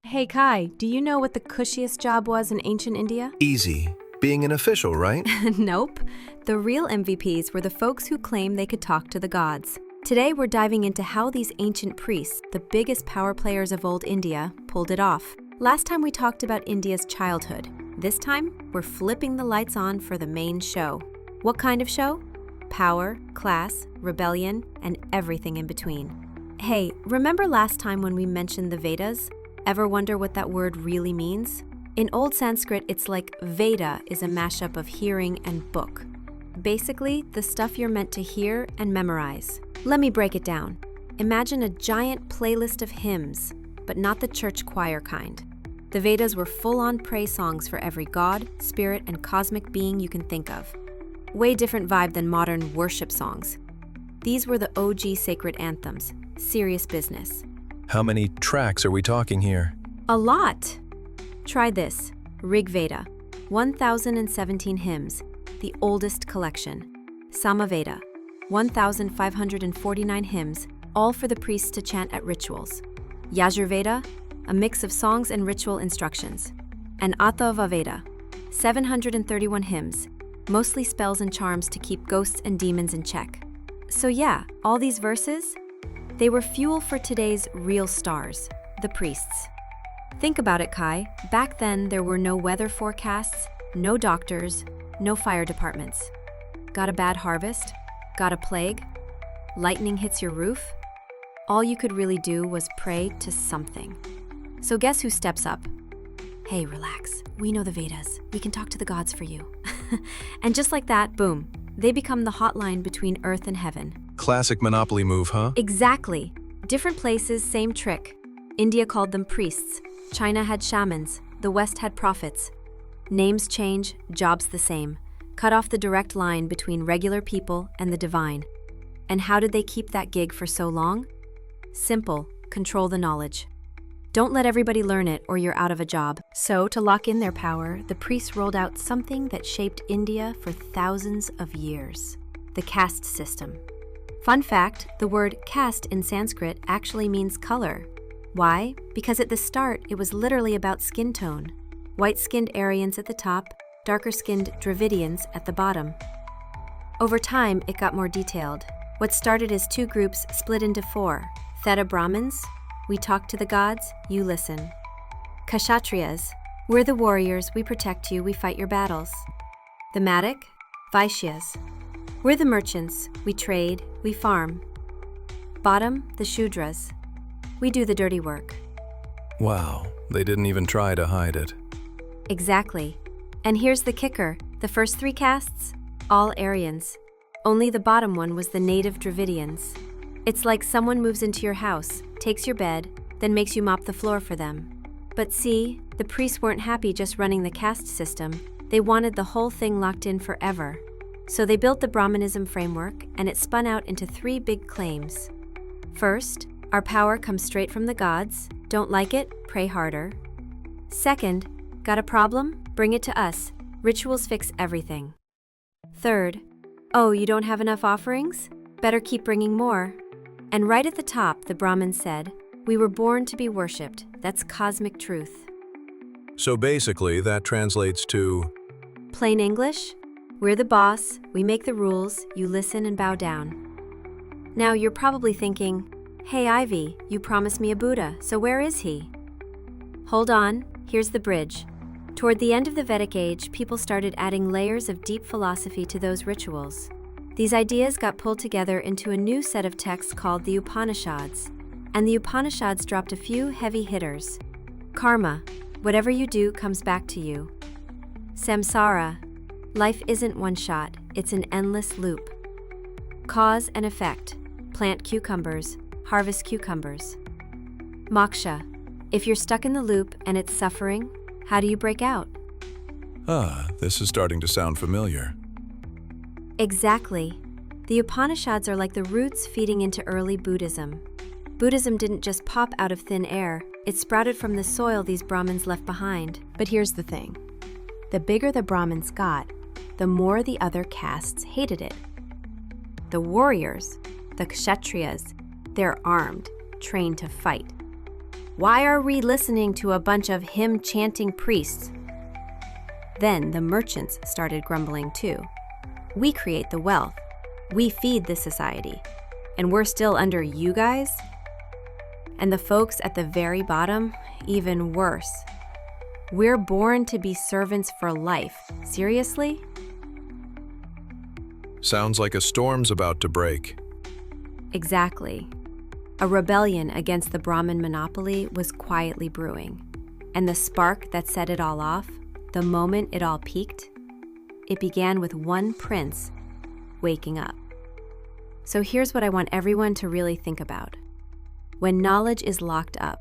Hey Kai, do you know what the cushiest job was in ancient India? Easy. Being an official, right? Nope. The real MVPs were the folks who claimed they could talk to the gods. Today we're diving into how these ancient priests, the biggest power players of old India, pulled it off. Last time we talked about India's childhood. This time, we're flipping the lights on for the main show. What kind of show? Power, class, rebellion, and everything in between. Hey, remember last time when we mentioned the Vedas? Ever wonder what that word really means? In Old Sanskrit, it's like Veda is a mashup of hearing and book. Basically, the stuff you're meant to hear and memorize. Let me break it down. Imagine a giant playlist of hymns, but not the church choir kind. The Vedas were full-on praise songs for every god, spirit, and cosmic being you can think of. Way different vibe than modern worship songs. These were the OG sacred anthems. Serious business. How many tracks are we talking here? A lot! Try this. Rig Veda, 1,017 hymns, the oldest collection. Samaveda, 1,549 hymns, all for the priests to chant at rituals. Yajurveda, a mix of songs and ritual instructions. And Atharva Veda, 731 hymns, mostly spells and charms to keep ghosts and demons in check. So yeah, all these verses, they were fuel for today's real stars, the priests. Think about it, Kai. Back then, there were no weather forecasts, no doctors, no fire departments. Got a bad harvest? Got a plague? Lightning hits your roof? All you could really do was pray to something. So guess who steps up? Hey, relax. We know the Vedas. We can talk to the gods for you. And just like that, boom, they become the hotline between earth and heaven. Classic monopoly move, huh? Exactly. Different places, same trick. India called them priests. China had shamans. The West had prophets. Names change, jobs the same. Cut off the direct line between regular people and the divine. And how did they keep that gig for so long? Simple. Control the knowledge. Don't let everybody learn it or you're out of a job. So, to lock in their power, the priests rolled out something that shaped India for thousands of years. The caste system. Fun fact, the word caste in Sanskrit actually means color. Why? Because at the start, it was literally about skin tone. White-skinned Aryans at the top, darker-skinned Dravidians at the bottom. Over time, it got more detailed. What started as two groups split into four. Theta Brahmins, we talk to the gods, you listen. Kshatriyas, we're the warriors, we protect you, we fight your battles. The Matic, Vaishyas, we're the merchants, we trade, we farm. Bottom, the Shudras, we do the dirty work. Wow, they didn't even try to hide it. Exactly. And here's the kicker, the first three castes, all Aryans. Only the bottom one was the native Dravidians. It's like someone moves into your house, takes your bed, then makes you mop the floor for them. But see, the priests weren't happy just running the caste system. They wanted the whole thing locked in forever. So they built the Brahmanism framework, and it spun out into three big claims. First, our power comes straight from the gods. Don't like it? Pray harder. Second, got a problem? Bring it to us. Rituals fix everything. Third, oh, you don't have enough offerings? Better keep bringing more. And right at the top, the Brahmins said, we were born to be worshipped. That's cosmic truth. So basically, that translates to... Plain English? We're the boss, we make the rules, you listen and bow down. Now you're probably thinking, hey Ivy, you promised me a Buddha, so where is he? Hold on, here's the bridge. Toward the end of the Vedic age, people started adding layers of deep philosophy to those rituals. These ideas got pulled together into a new set of texts called the Upanishads. And the Upanishads dropped a few heavy hitters. Karma, whatever you do comes back to you. Samsara, life isn't one shot, it's an endless loop. Cause and effect, plant cucumbers, harvest cucumbers. Moksha, if you're stuck in the loop and it's suffering, how do you break out? This is starting to sound familiar. Exactly. The Upanishads are like the roots feeding into early Buddhism. Buddhism didn't just pop out of thin air, it sprouted from the soil these Brahmins left behind. But here's the thing. The bigger the Brahmins got, the more the other castes hated it. The warriors, the Kshatriyas, they're armed, trained to fight. Why are we listening to a bunch of hymn-chanting priests? Then the merchants started grumbling too. We create the wealth. We feed the society. And we're still under you guys? And the folks at the very bottom, even worse. We're born to be servants for life. Seriously? Sounds like a storm's about to break. Exactly. A rebellion against the Brahmin monopoly was quietly brewing. And the spark that set it all off, the moment it all peaked, it began with one prince waking up. So here's what I want everyone to really think about. When knowledge is locked up,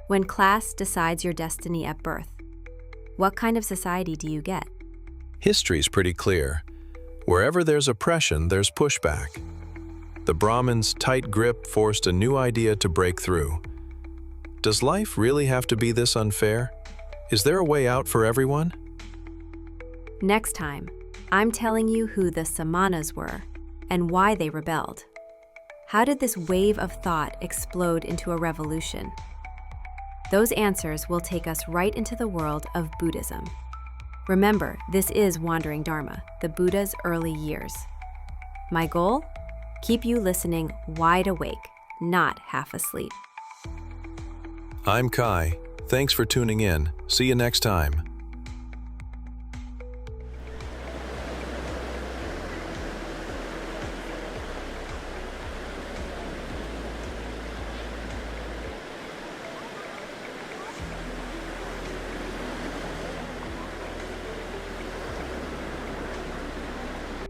when class decides your destiny at birth, what kind of society do you get? History's pretty clear. Wherever there's oppression, there's pushback. The Brahmins' tight grip forced a new idea to break through. Does life really have to be this unfair? Is there a way out for everyone? Next time, I'm telling you who the Samanas were and why they rebelled. How did this wave of thought explode into a revolution? Those answers will take us right into the world of Buddhism. Remember, this is Wandering Dharma, the Buddha's early years. My goal? Keep you listening wide awake, not half asleep. I'm Kai. Thanks for tuning in. See you next time.